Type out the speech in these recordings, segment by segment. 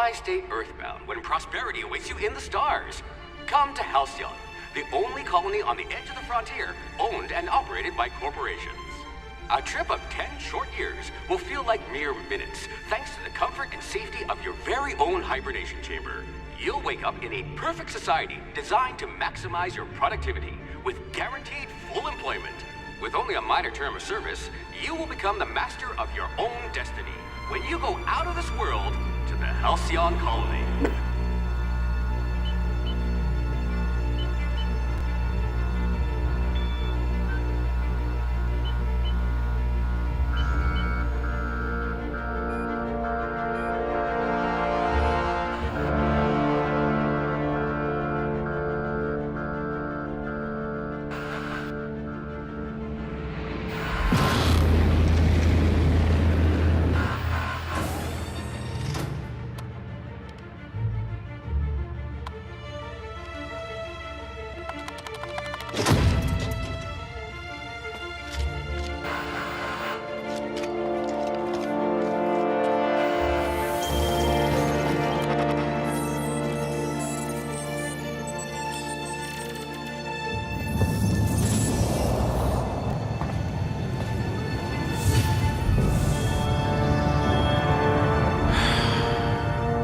Why stay earthbound when prosperity awaits you in the stars? Come to Halcyon, the only colony on the edge of the frontier, owned and operated by corporations. A trip of 10 short years will feel like mere minutes, thanks to the comfort and safety of your very own hibernation chamber. You'll wake up in a perfect society designed to maximize your productivity with guaranteed full employment. With only a minor term of service, you will become the master of your own destiny when you go out of this world to the Halcyon colony.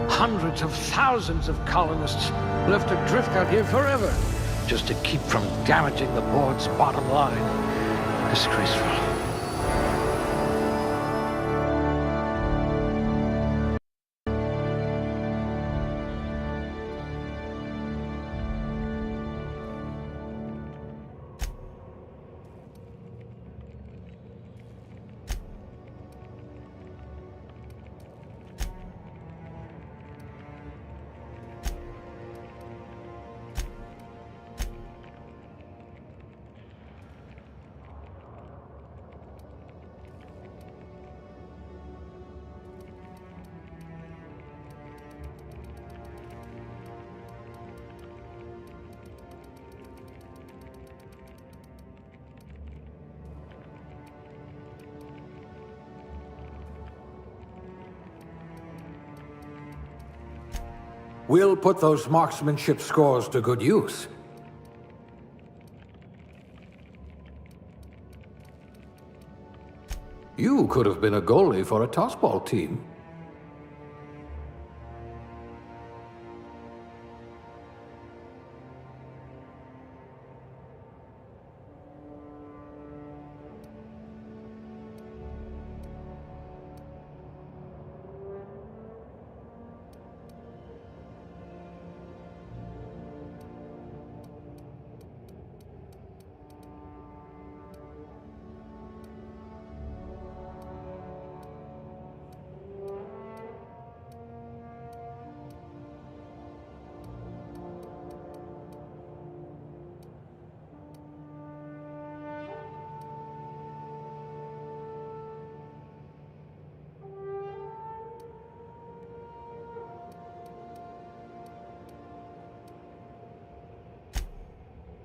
Hundreds of thousands of colonists left adrift out here forever, just to keep from damaging the board's bottom line. Disgraceful. We'll put those marksmanship scores to good use. You could have been a goalie for a tossball team.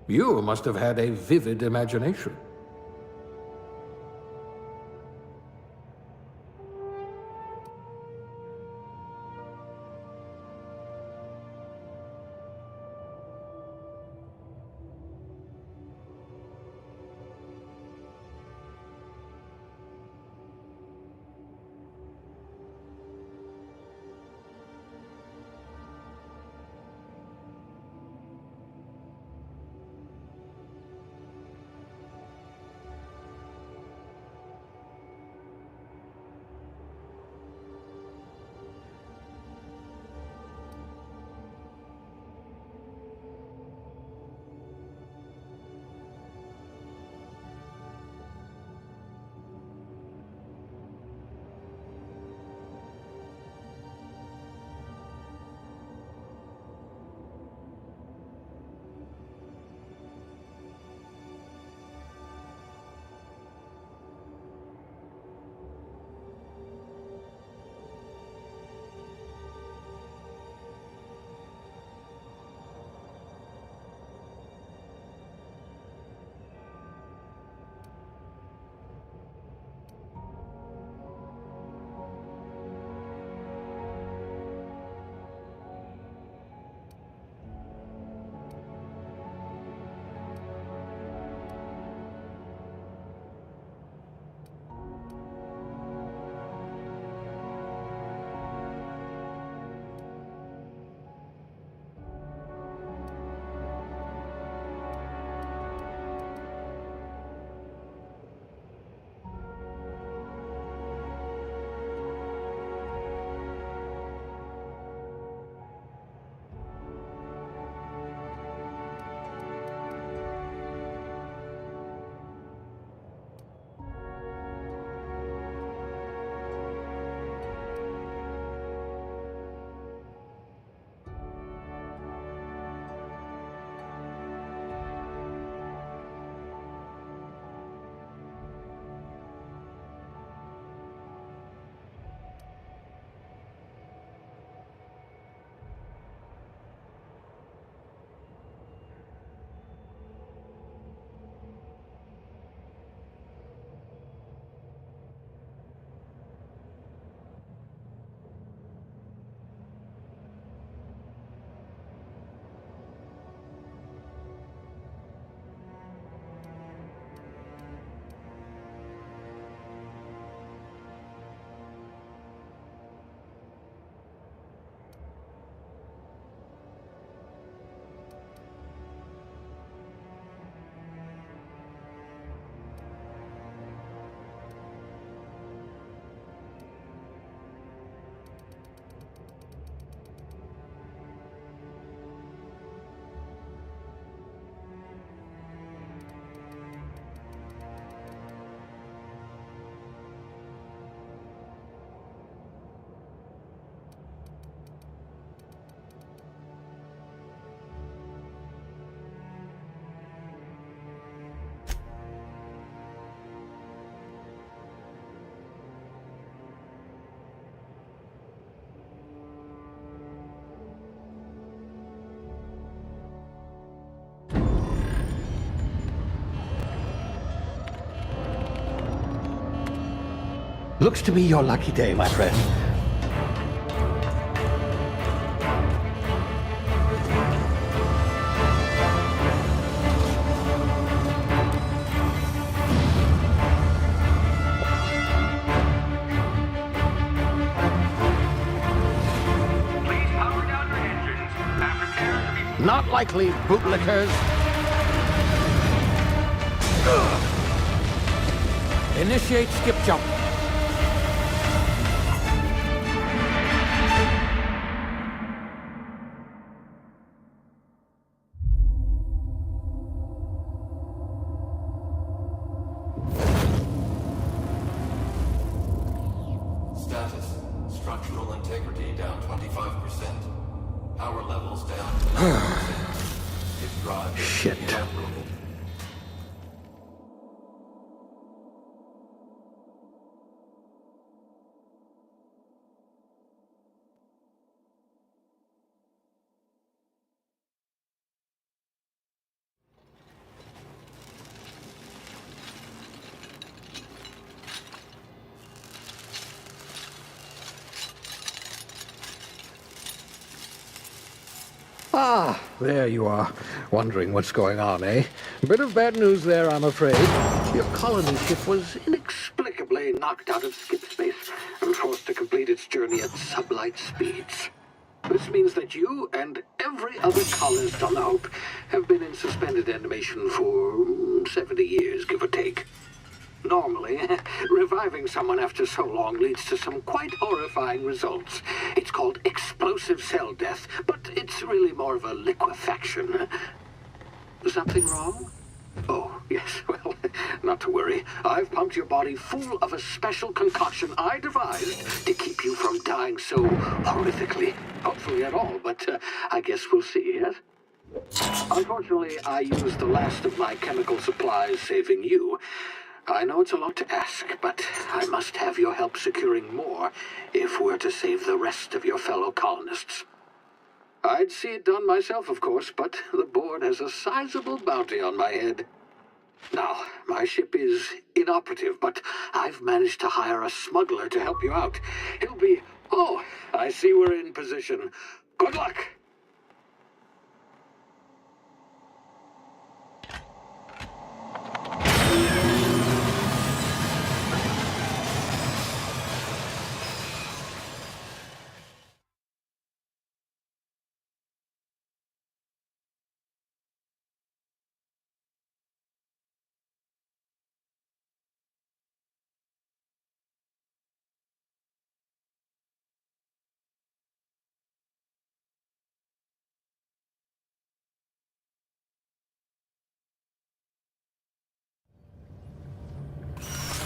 You must have had a vivid imagination. Looks to be your lucky day, my friend. Please power down your engines and prepare to be... Not likely, bootlickers. Initiate skip jump. Status. Structural integrity down 25%. Power levels down to 9%. If drive is Shit. inoperable. Ah, there you are. Wondering what's going on, eh? Bit of bad news there, I'm afraid. Your colony ship was inexplicably knocked out of skip space and forced to complete its journey at sublight speeds. This means that you and every other colonist on the Hope have been in suspended animation for 70 years, give or take. Normally, reviving someone after so long leads to some quite horrifying results. It's called explosive cell death, but it's really more of a liquefaction. Something wrong? Oh, yes, well, not to worry. I've pumped your body full of a special concoction I devised to keep you from dying so horrifically. Hopefully at all, but I guess we'll see, yes? Unfortunately, I used the last of my chemical supplies saving you. I know it's a lot to ask, but I must have your help securing more if we're to save the rest of your fellow colonists. I'd see it done myself, of course, but the board has a sizable bounty on my head. Now, my ship is inoperative, but I've managed to hire a smuggler to help you out. He'll be... Oh, I see we're in position. Good luck!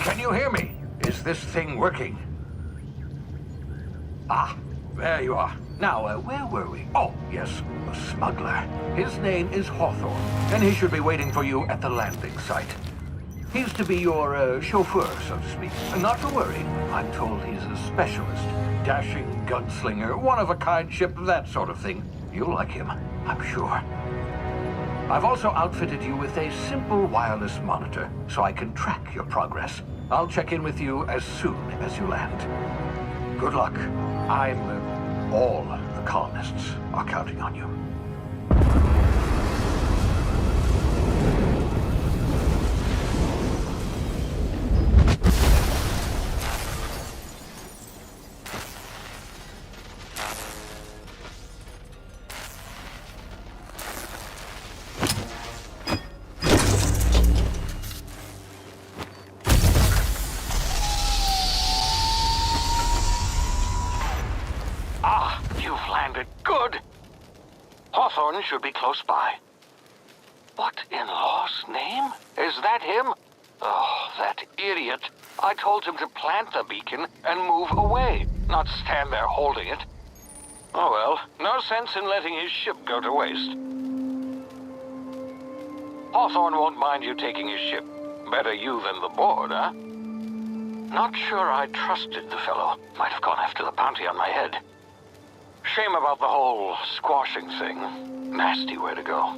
Can you hear me? Is this thing working? Ah, there you are. Now, where were we? Oh, yes, the smuggler. His name is Hawthorne, and he should be waiting for you at the landing site. He's to be your chauffeur, so to speak. Not to worry. I'm told he's a specialist. Dashing gunslinger, one-of-a-kind ship, that sort of thing. You'll like him, I'm sure. I've also outfitted you with a simple wireless monitor, so I can track your progress. I'll check in with you as soon as you land. Good luck. All the colonists are counting on you. You've landed. Good. Hawthorne should be close by. What in law's name? Is that him? Oh, that idiot. I told him to plant the beacon and move away, not stand there holding it. Oh well, no sense in letting his ship go to waste. Hawthorne won't mind you taking his ship. Better you than the board, huh? Not sure I trusted the fellow. Might have gone after the bounty on my head. Shame about the whole squashing thing. Nasty way to go.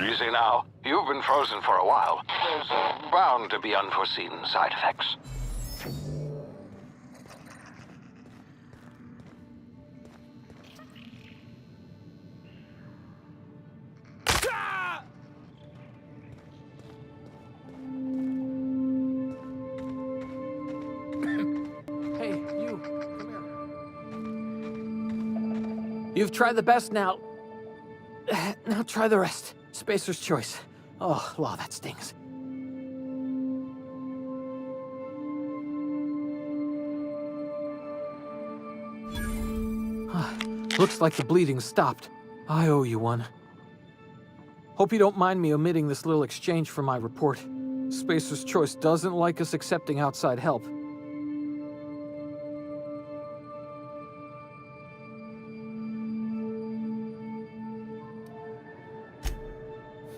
Easy now. You've been frozen for a while. There's bound to be unforeseen side effects. Hey, you. Come here. You've tried the best now. Now try the rest. Spacer's choice. Oh, law, that stings. Looks like the bleeding stopped. I owe you one. Hope you don't mind me omitting this little exchange from my report. Spacer's choice doesn't like us accepting outside help.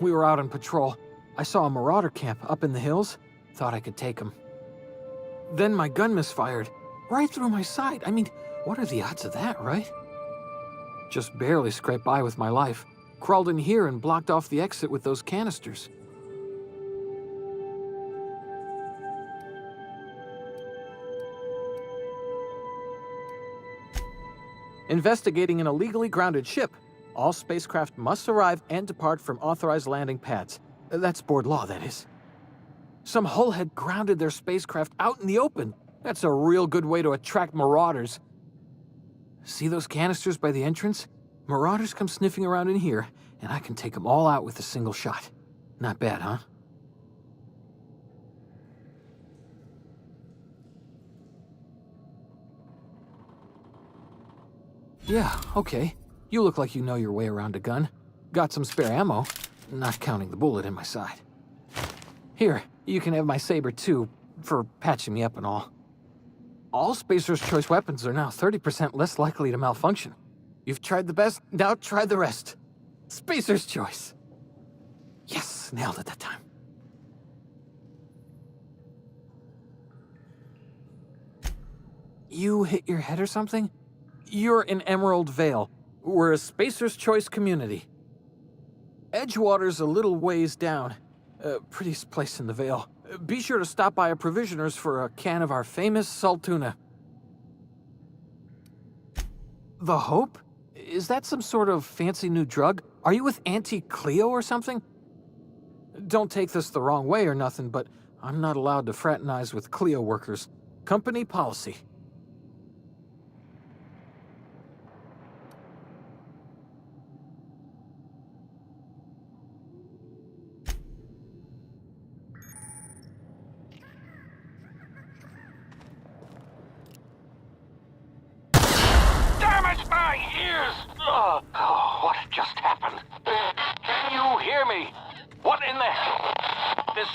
We were out on patrol. I saw a marauder camp up in the hills. Thought I could take him. Then my gun misfired. Right through my side. I mean, what are the odds of that, right? Just barely scraped by with my life. Crawled in here and blocked off the exit with those canisters. Investigating an illegally grounded ship. All spacecraft must arrive and depart from authorized landing pads. That's board law, that is. Some hull had grounded their spacecraft out in the open. That's a real good way to attract marauders. See those canisters by the entrance? Marauders come sniffing around in here, and I can take them all out with a single shot. Not bad, huh? Yeah, okay. You look like you know your way around a gun. Got some spare ammo, not counting the bullet in my side. Here, you can have my saber too, for patching me up and all. All Spacer's choice weapons are now 30% less likely to malfunction. You've tried the best, now try the rest. Spacer's choice. Yes, nailed it that time. You hit your head or something? You're in Emerald Vale. We're a Spacer's Choice community. Edgewater's a little ways down. Prettiest place in the Vale. Be sure to stop by a provisioner's for a can of our famous salt tuna. The Hope? Is that some sort of fancy new drug? Are you with Auntie Cleo or something? Don't take this the wrong way or nothing, but I'm not allowed to fraternize with Cleo workers. Company policy. Oh, what just happened? Can you hear me? What in the hell? This...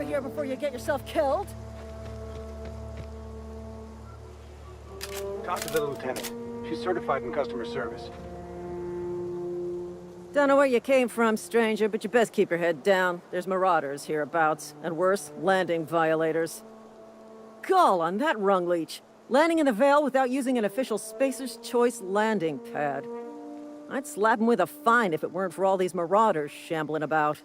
over here before you get yourself killed. Talk to the lieutenant. She's certified in customer service. Don't know where you came from, stranger, but you best keep your head down. There's marauders hereabouts, and worse, landing violators. Gall on that rung leech. Landing in the Vale without using an official Spacer's Choice landing pad. I'd slap him with a fine if it weren't for all these marauders shambling about.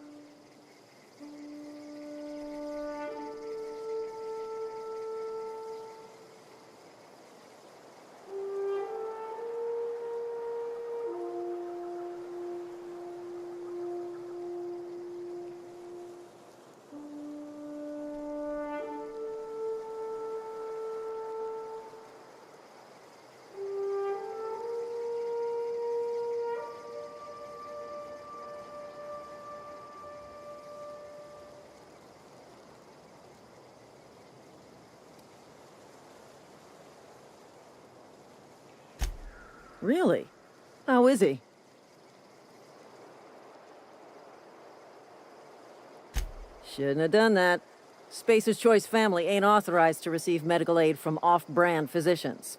Really? How is he? Shouldn't have done that. Spacer's Choice family ain't authorized to receive medical aid from off-brand physicians.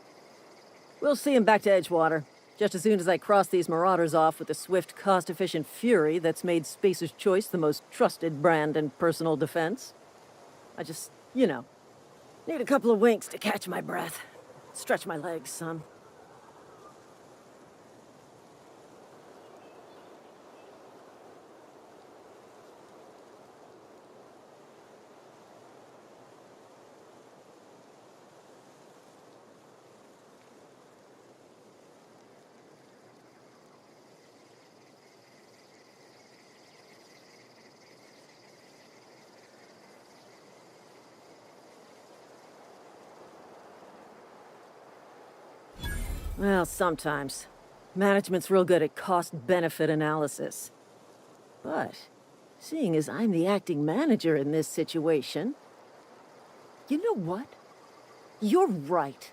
We'll see him back to Edgewater, just as soon as I cross these marauders off with the swift, cost-efficient fury that's made Spacer's Choice the most trusted brand in personal defense. I just, need a couple of winks to catch my breath. Stretch my legs, son. Well, sometimes. Management's real good at cost-benefit analysis. But, seeing as I'm the acting manager in this situation... You know what? You're right.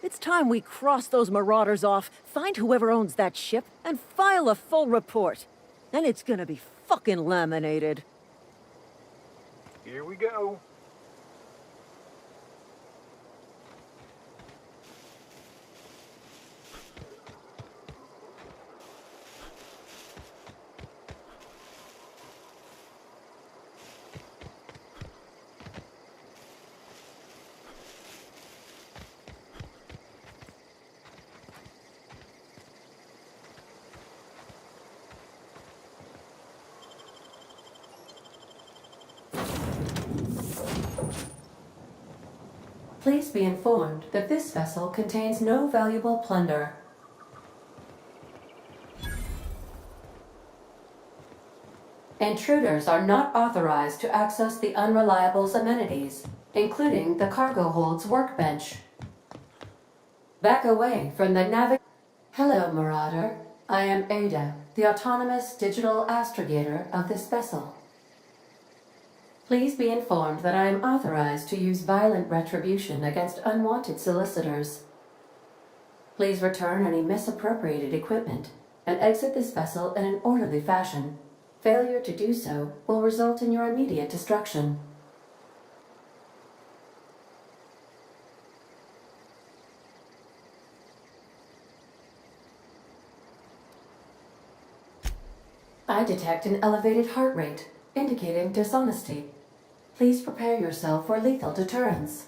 It's time we cross those marauders off, find whoever owns that ship, and file a full report. And it's gonna be fucking laminated. Here we go. Please be informed that this vessel contains no valuable plunder. Intruders are not authorized to access the Unreliable's amenities, including the cargo hold's workbench. Back away from the Hello, Marauder. I am Ada, the autonomous digital astrogator of this vessel. Please be informed that I am authorized to use violent retribution against unwanted solicitors. Please return any misappropriated equipment and exit this vessel in an orderly fashion. Failure to do so will result in your immediate destruction. I detect an elevated heart rate, indicating dishonesty. Please prepare yourself for lethal deterrence.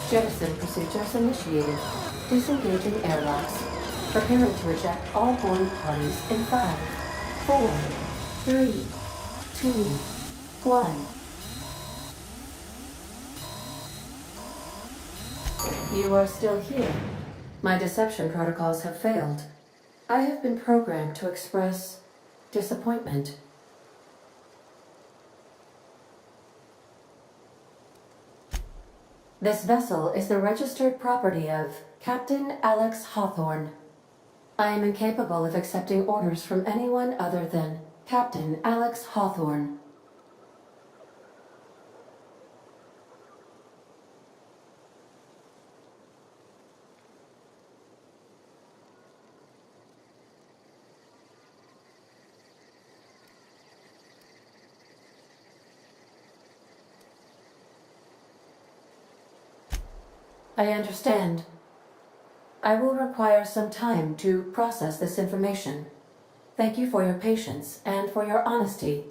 Jettison procedures initiated. Disengaging airlocks. Preparing to eject all boarding parties in 5, 4, 3, 2, 1. You are still here. My deception protocols have failed. I have been programmed to express disappointment. This vessel is the registered property of Captain Alex Hawthorne. I am incapable of accepting orders from anyone other than Captain Alex Hawthorne. I understand. I will require some time to process this information. Thank you for your patience and for your honesty.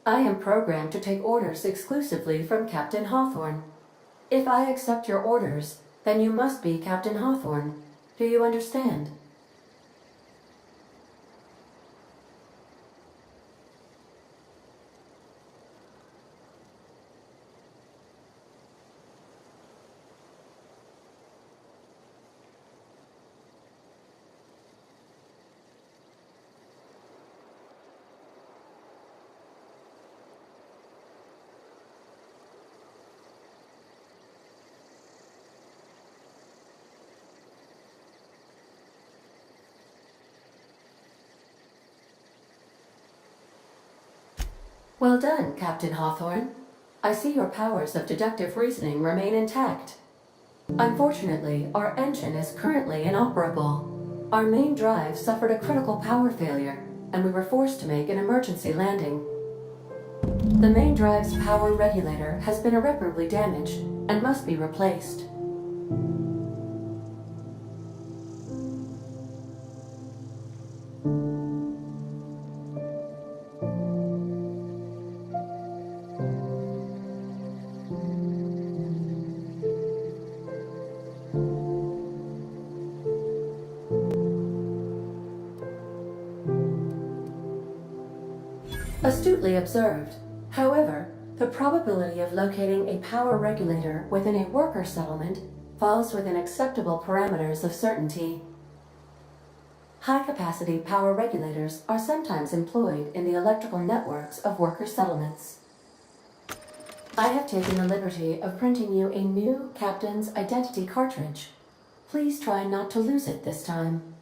I am programmed to take orders exclusively from Captain Hawthorne. If I accept your orders, then you must be Captain Hawthorne. Do you understand? Well done, Captain Hawthorne. I see your powers of deductive reasoning remain intact. Unfortunately, our engine is currently inoperable. Our main drive suffered a critical power failure, and we were forced to make an emergency landing. The main drive's power regulator has been irreparably damaged and must be replaced. Astutely observed. However, the probability of locating a power regulator within a worker settlement falls within acceptable parameters of certainty. High-capacity power regulators are sometimes employed in the electrical networks of worker settlements. I have taken the liberty of printing you a new Captain's Identity cartridge. Please try not to lose it this time.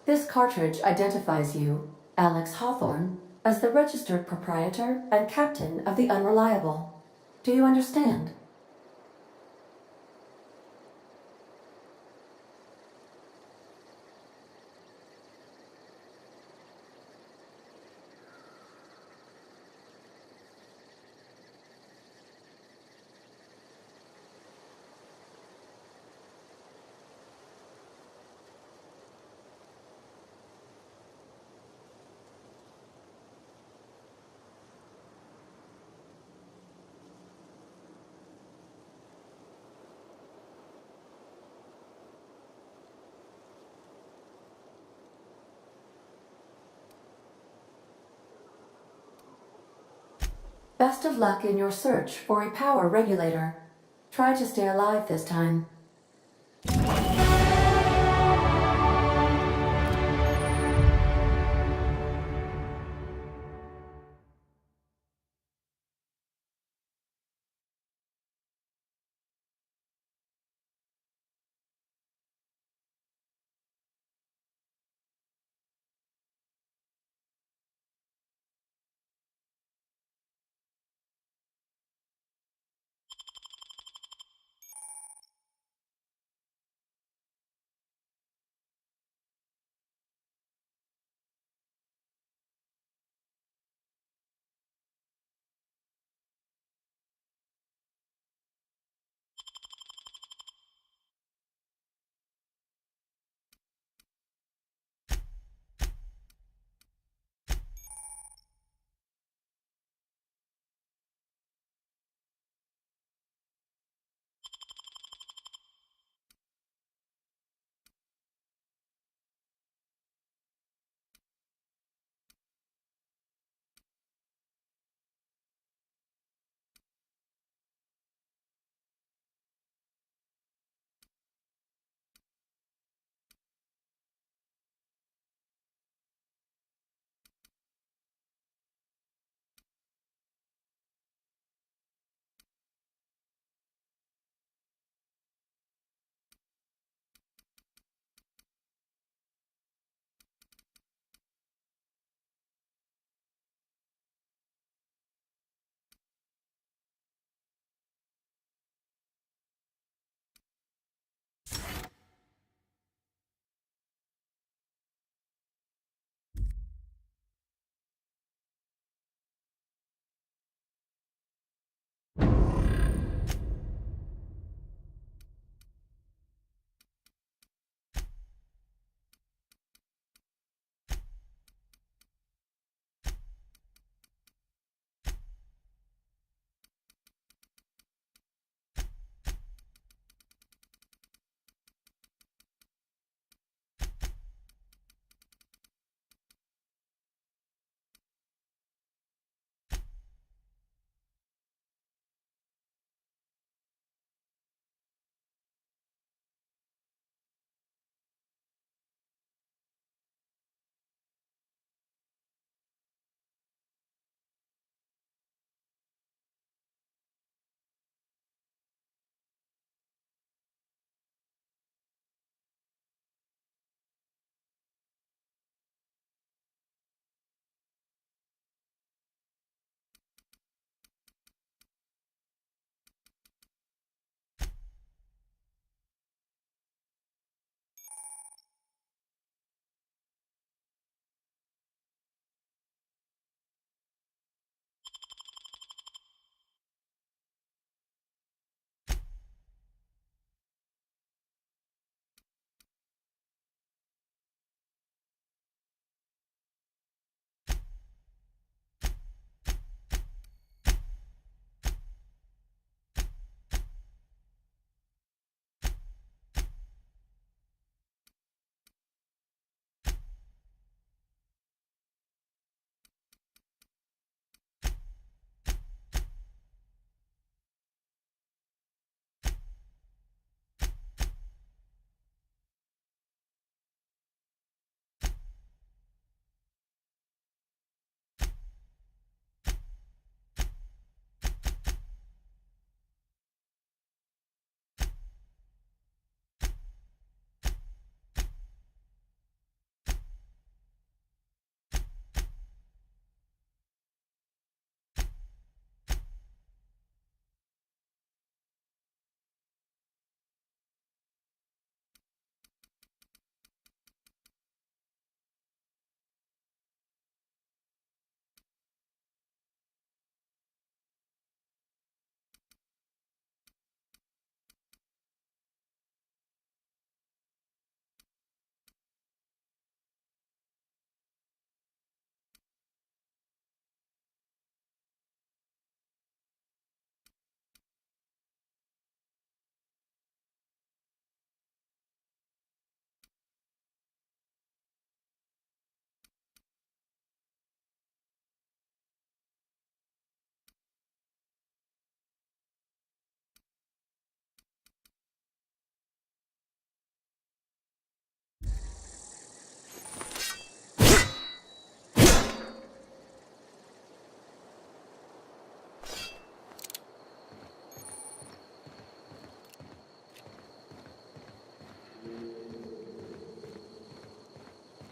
This cartridge identifies you, Alex Hawthorne, as the registered proprietor and captain of the Unreliable. Do you understand? Best of luck in your search for a power regulator. Try to stay alive this time.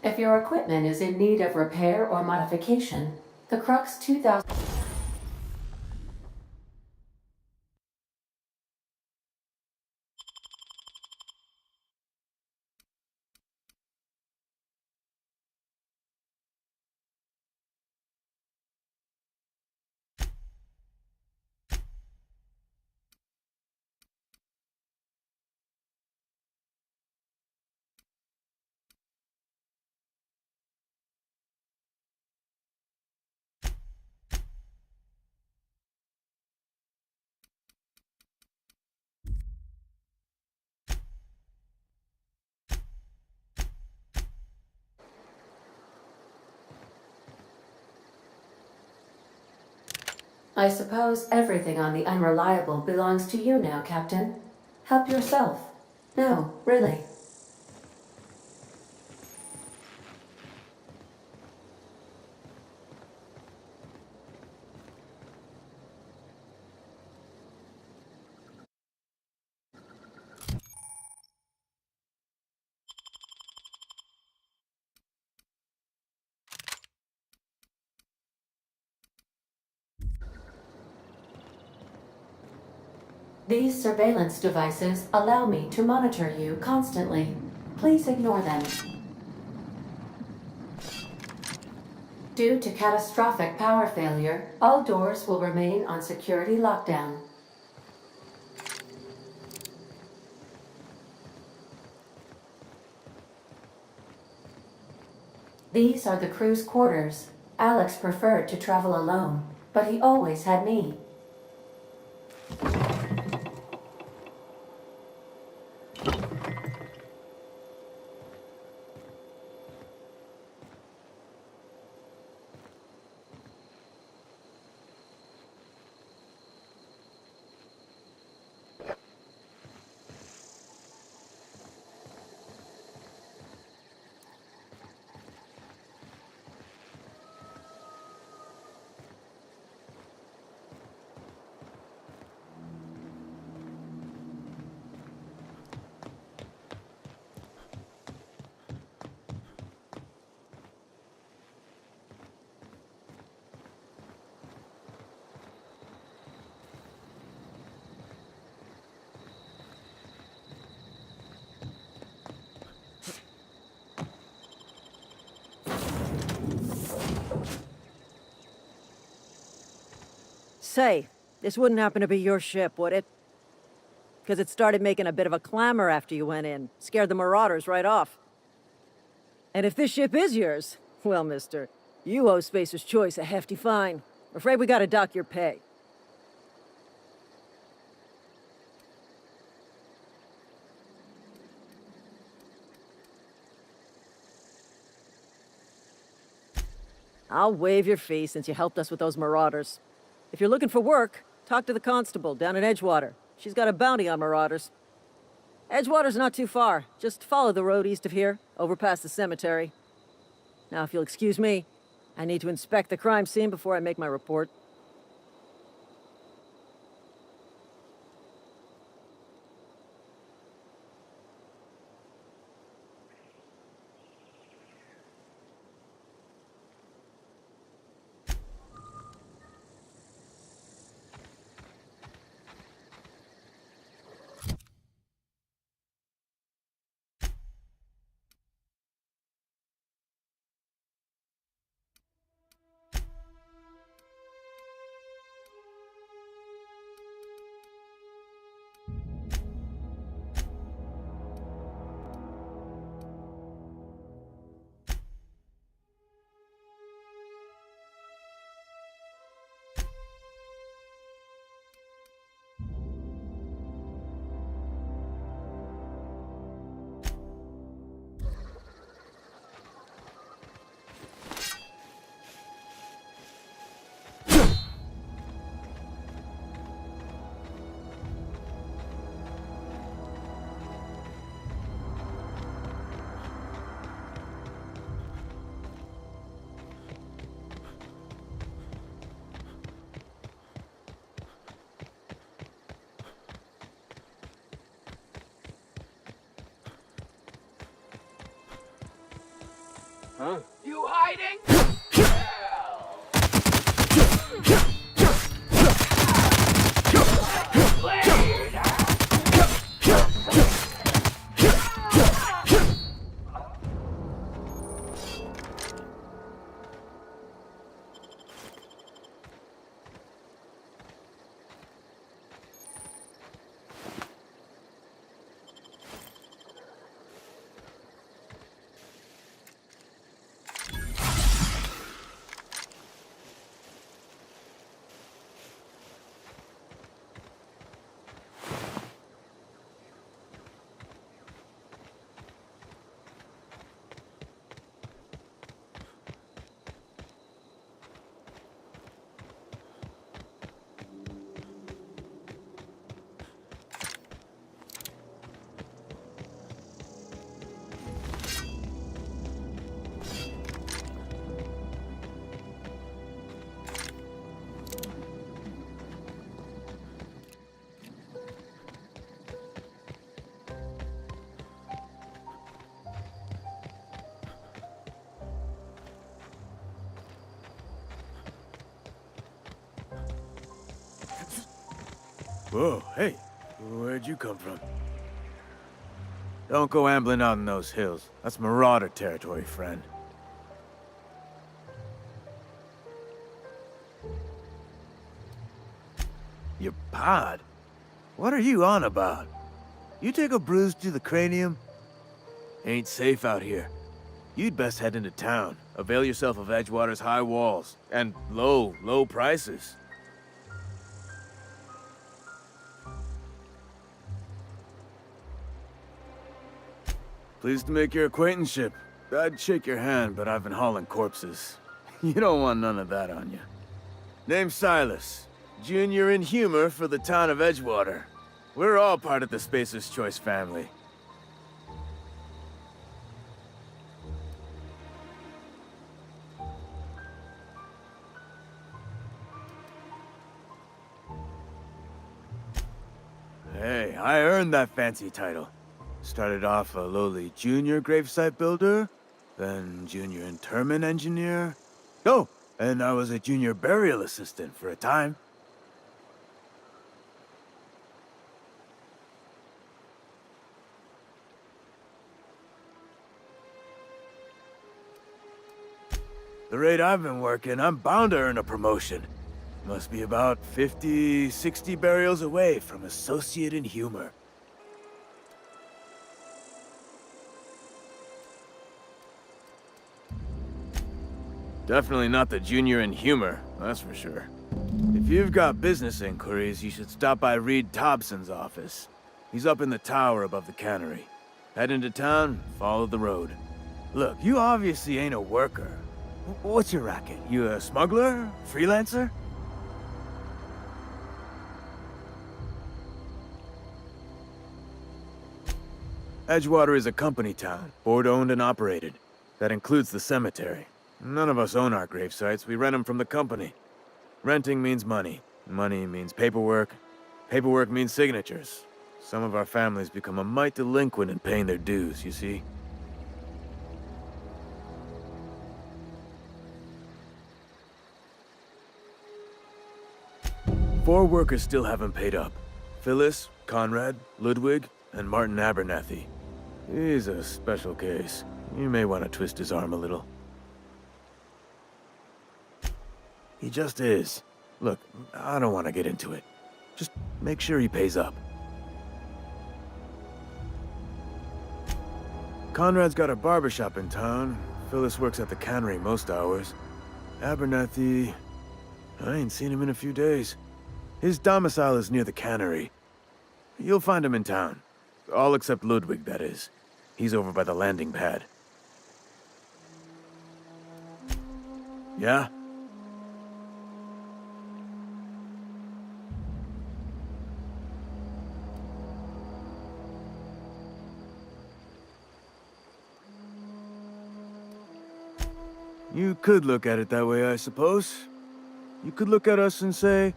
If your equipment is in need of repair or modification, the Crux 2000... I suppose everything on the Unreliable belongs to you now, Captain. Help yourself. No, really. These surveillance devices allow me to monitor you constantly. Please ignore them. Due to catastrophic power failure, all doors will remain on security lockdown. These are the crew's quarters. Alex preferred to travel alone, but he always had me. Say, this wouldn't happen to be your ship, would it? Because it started making a bit of a clamor after you went in. Scared the marauders right off. And if this ship is yours, well, mister, you owe Spacer's Choice a hefty fine. I'm afraid we gotta dock your pay. I'll waive your fee since you helped us with those marauders. If you're looking for work, talk to the constable down in Edgewater. She's got a bounty on marauders. Edgewater's not too far. Just follow the road east of here, over past the cemetery. Now, if you'll excuse me, I need to inspect the crime scene before I make my report. huh? You hiding? Whoa, hey, where'd you come from? Don't go ambling out in those hills. That's marauder territory, friend. Your pod? What are you on about? You take a bruise to the cranium? Ain't safe out here. You'd best head into town. Avail yourself of Edgewater's high walls. And low prices. Pleased to make your acquaintanceship. I'd shake your hand, but I've been hauling corpses. You don't want none of that on you. Name's Silas. Junior in humor for the town of Edgewater. We're all part of the Spacer's Choice family. Hey, I earned that fancy title. Started off a lowly junior gravesite builder, then junior interment engineer. Oh, and I was a junior burial assistant for a time. The rate I've been working, I'm bound to earn a promotion. Must be about 50, 60 burials away from associate in humor. Definitely not the junior in humor, that's for sure. If you've got business inquiries, you should stop by Reed Thompson's office. He's up in the tower above the cannery. Head into town, follow the road. Look, you obviously ain't a worker. What's your racket? You a smuggler? Freelancer? Edgewater is a company town, board-owned and operated. That includes the cemetery. None of us own our grave sites, we rent them from the company. Renting means money. Money means paperwork. Paperwork means signatures. Some of our families become a mite delinquent in paying their dues, you see? Four workers still haven't paid up. Phyllis, Conrad, Ludwig, and Martin Abernathy. He's a special case. You may want to twist his arm a little. He just is. Look, I don't want to get into it. Just make sure he pays up. Conrad's got a barbershop in town. Phyllis works at the cannery most hours. Abernathy... I ain't seen him in a few days. His domicile is near the cannery. You'll find him in town. All except Ludwig, that is. He's over by the landing pad. Yeah? You could look at it that way, I suppose. You could look at us and say,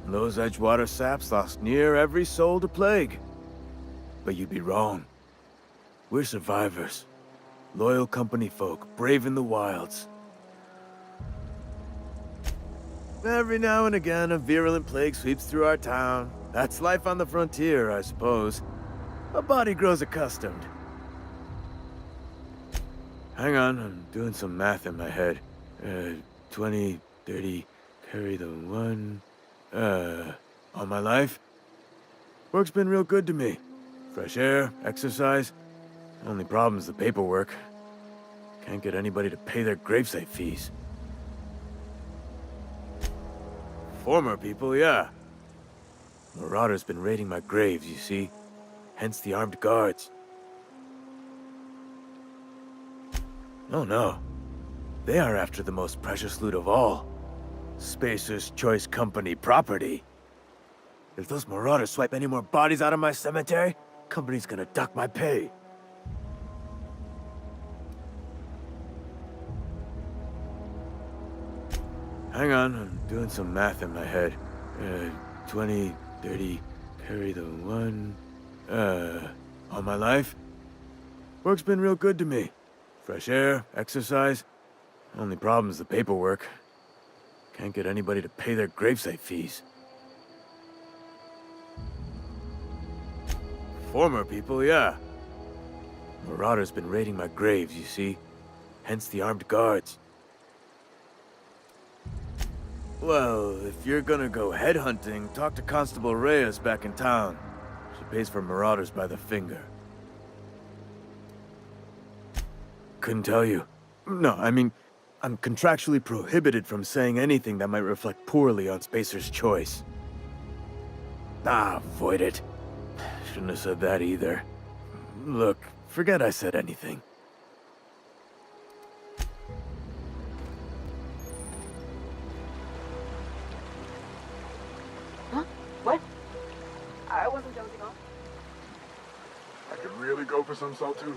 those Edgewater saps lost near every soul to plague. But you'd be wrong. We're survivors. Loyal company folk, brave in the wilds. Every now and again, a virulent plague sweeps through our town. That's life on the frontier, I suppose. A body grows accustomed. Hang on, I'm doing some math in my head. 20, 30, carry the 1... all my life? Work's been real good to me. Fresh air, exercise. Only problem's the paperwork. Can't get anybody to pay their gravesite fees. Former people, yeah. Marauders been raiding my graves, you see. Hence the armed guards. Oh no. They are after the most precious loot of all. Spacer's Choice Company property. If those marauders swipe any more bodies out of my cemetery, company's gonna dock my pay. Hang on, I'm doing some math in my head. 20, 30, carry the 1... all my life? Work's been real good to me. Fresh air, exercise. Only problem's the paperwork. Can't get anybody to pay their gravesite fees. Former people, yeah. Marauders been raiding my graves, you see. Hence the armed guards. Well, if you're gonna go headhunting, talk to Constable Reyes back in town. She pays for marauders by the finger. Couldn't tell you. No, I mean, I'm contractually prohibited from saying anything that might reflect poorly on Spacer's Choice. Ah, avoid it. Shouldn't have said that either. Look, forget I said anything. Huh? What? I wasn't dozing off. I could really go for some saltuna.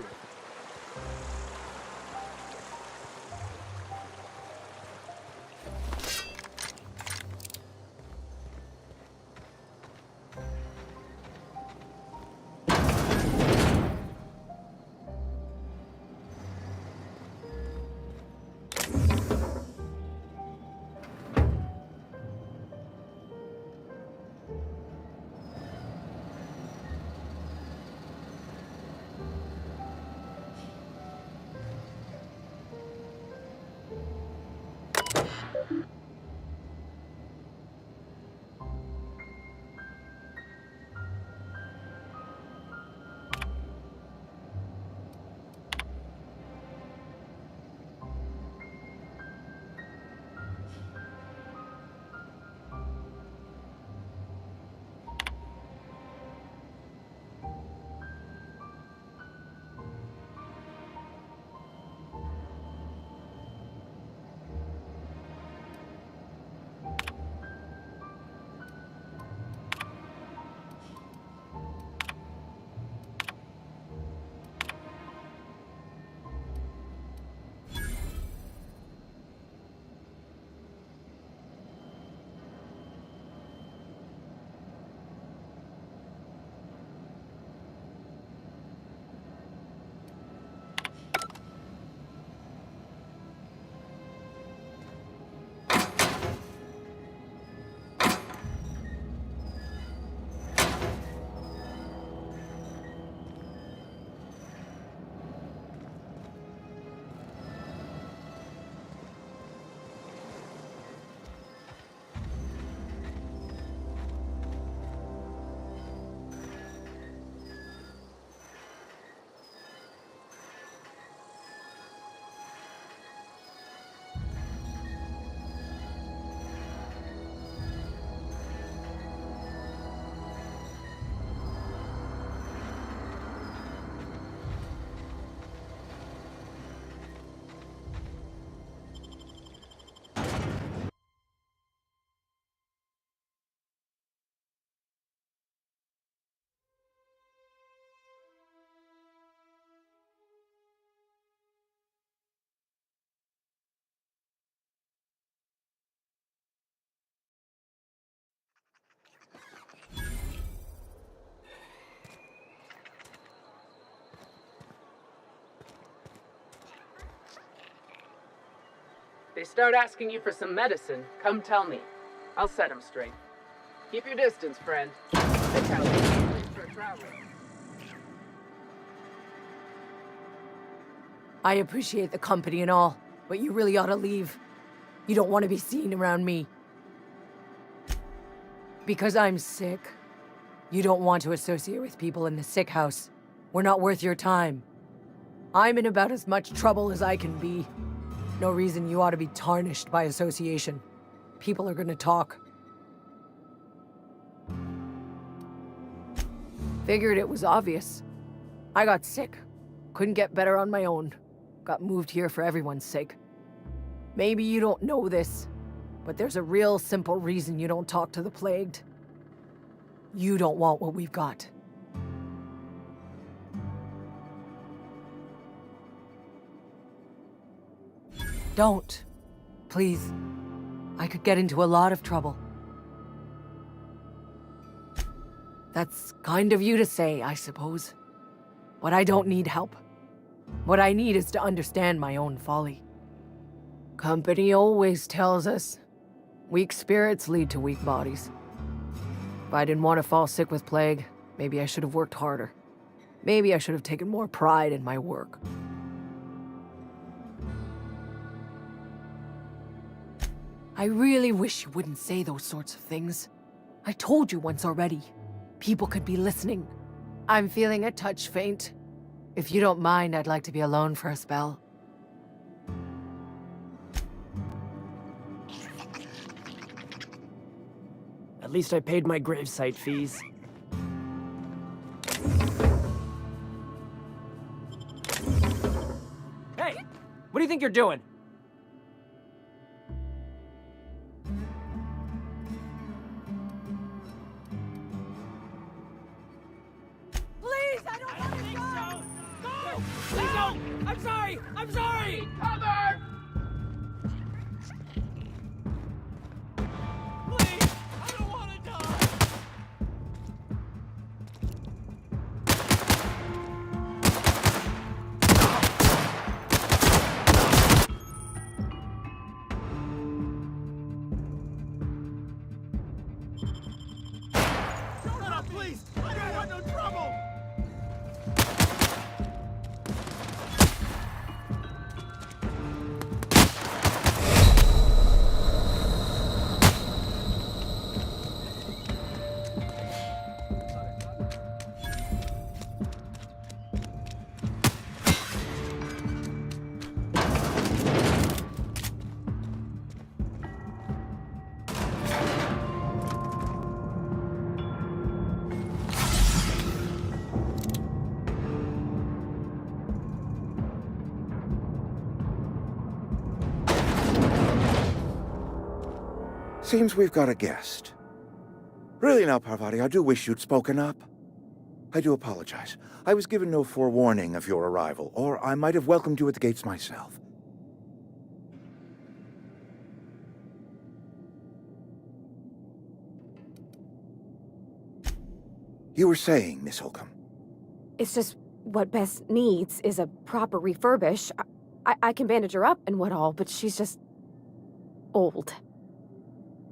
they start asking you for some medicine, come tell me. I'll set them straight. Keep your distance, friend. That's how it is for a traveler. I appreciate the company and all, but you really ought to leave. You don't want to be seen around me. Because I'm sick. You don't want to associate with people in the sick house. We're not worth your time. I'm in about as much trouble as I can be. No reason you ought to be tarnished by association. People are gonna talk. Figured it was obvious. I got sick. Couldn't get better on my own. Got moved here for everyone's sake. Maybe you don't know this, but there's a real simple reason you don't talk to the plagued. You don't want what we've got. Don't. Please. I could get into a lot of trouble. That's kind of you to say, I suppose. But I don't need help. What I need is to understand my own folly. Company always tells us, weak spirits lead to weak bodies. If I didn't want to fall sick with plague, maybe I should have worked harder. Maybe I should have taken more pride in my work. I really wish you wouldn't say those sorts of things. I told you once already. People could be listening. I'm feeling a touch faint. If you don't mind, I'd like to be alone for a spell. At least I paid my gravesite fees. Hey! What do you think you're doing? Please, I don't want to go! No! Please don't! I'm sorry! I'm sorry! Cover! Please! I don't want to die! Shut up, please! I don't want no trouble! Seems we've got a guest. Really now, Parvati, I do wish you'd spoken up. I do apologize. I was given no forewarning of your arrival, or I might have welcomed you at the gates myself. You were saying, Miss Holcomb. It's just what Bess needs is a proper refurbish. I can bandage her up and what all, but she's just old.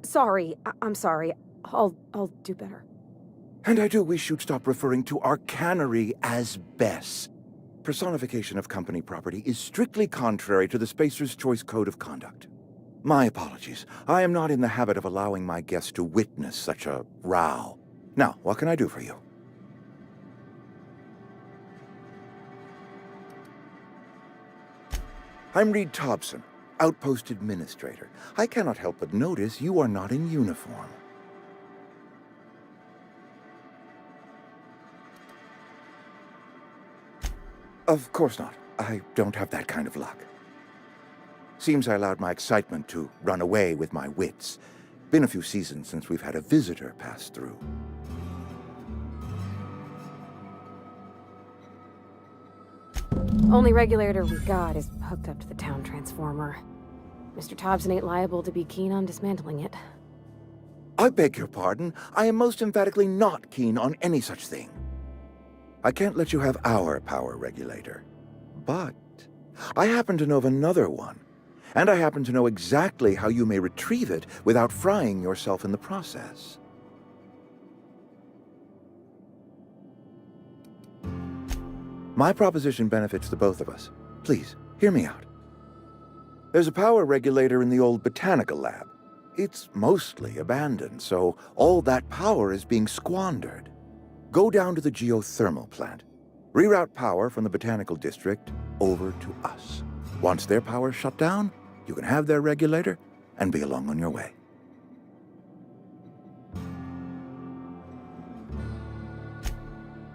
Sorry, I'm sorry. I'll do better. And I do wish you'd stop referring to our cannery as Bess. Personification of company property is strictly contrary to the Spacer's Choice Code of Conduct. My apologies. I am not in the habit of allowing my guests to witness such a row. Now, what can I do for you? I'm Reed Thompson, Outpost Administrator. I cannot help but notice you are not in uniform. Of course not. I don't have that kind of luck. Seems I allowed my excitement to run away with my wits. Been a few seasons since we've had a visitor pass through. Only regulator we got is hooked up to the town transformer. Mr. Thompson ain't liable to be keen on dismantling it. I beg your pardon. I am most emphatically not keen on any such thing. I can't let you have our power regulator. But I happen to know of another one. And I happen to know exactly how you may retrieve it without frying yourself in the process. My proposition benefits the both of us. Please, hear me out. There's a power regulator in the old botanical lab. It's mostly abandoned, so all that power is being squandered. Go down to the geothermal plant. Reroute power from the botanical district over to us. Once their power's shut down, you can have their regulator and be along on your way.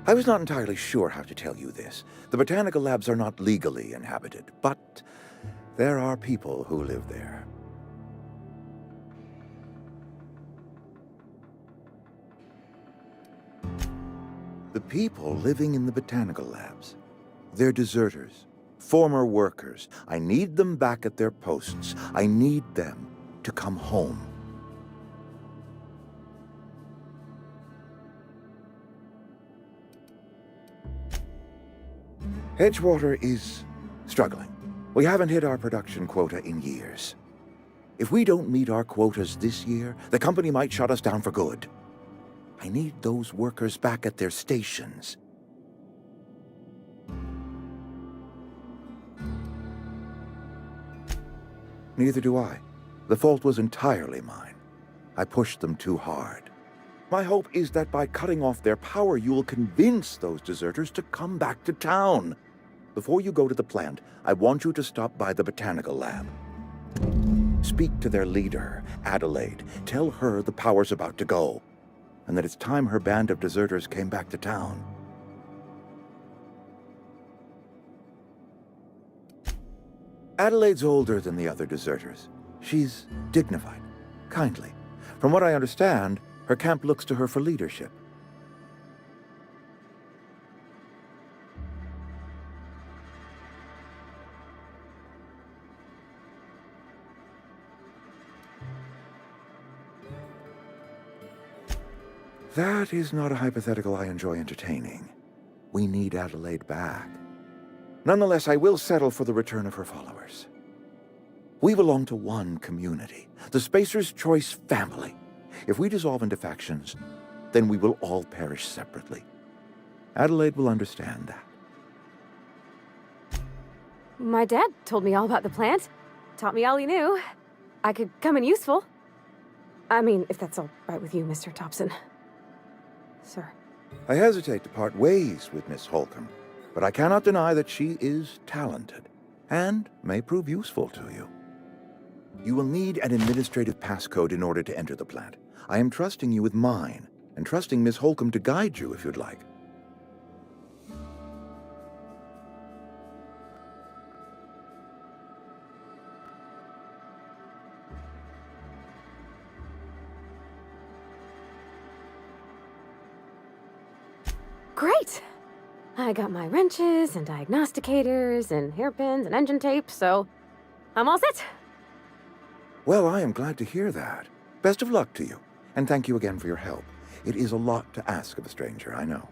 I was not entirely sure how to tell you this. The botanical labs are not legally inhabited, but there are people who live there. The people living in the botanical labs, they're deserters, former workers. I need them back at their posts. I need them to come home. Edgewater is struggling. We haven't hit our production quota in years. If we don't meet our quotas this year, the company might shut us down for good. I need those workers back at their stations. Neither do I. The fault was entirely mine. I pushed them too hard. My hope is that by cutting off their power, you will convince those deserters to come back to town. Before you go to the plant, I want you to stop by the botanical lab. Speak to their leader, Adelaide. Tell her the power's about to go, and that it's time her band of deserters came back to town. Adelaide's older than the other deserters. She's dignified, kindly. From what I understand, her camp looks to her for leadership. That is not a hypothetical I enjoy entertaining. We need Adelaide back. Nonetheless, I will settle for the return of her followers. We belong to one community, the Spacer's Choice family. If we dissolve into factions, then we will all perish separately. Adelaide will understand that. My dad told me all about the plant. Taught me all he knew. I could come in useful. I mean, if that's all right with you, Mr. Thompson. Sir. I hesitate to part ways with Miss Holcomb, but I cannot deny that she is talented and may prove useful to you. You will need an administrative passcode in order to enter the plant. I am trusting you with mine, and trusting Miss Holcomb to guide you if you'd like. Great! I got my wrenches and diagnosticators and hairpins and engine tape, so I'm all set. Well, I am glad to hear that. Best of luck to you, and thank you again for your help. It is a lot to ask of a stranger, I know.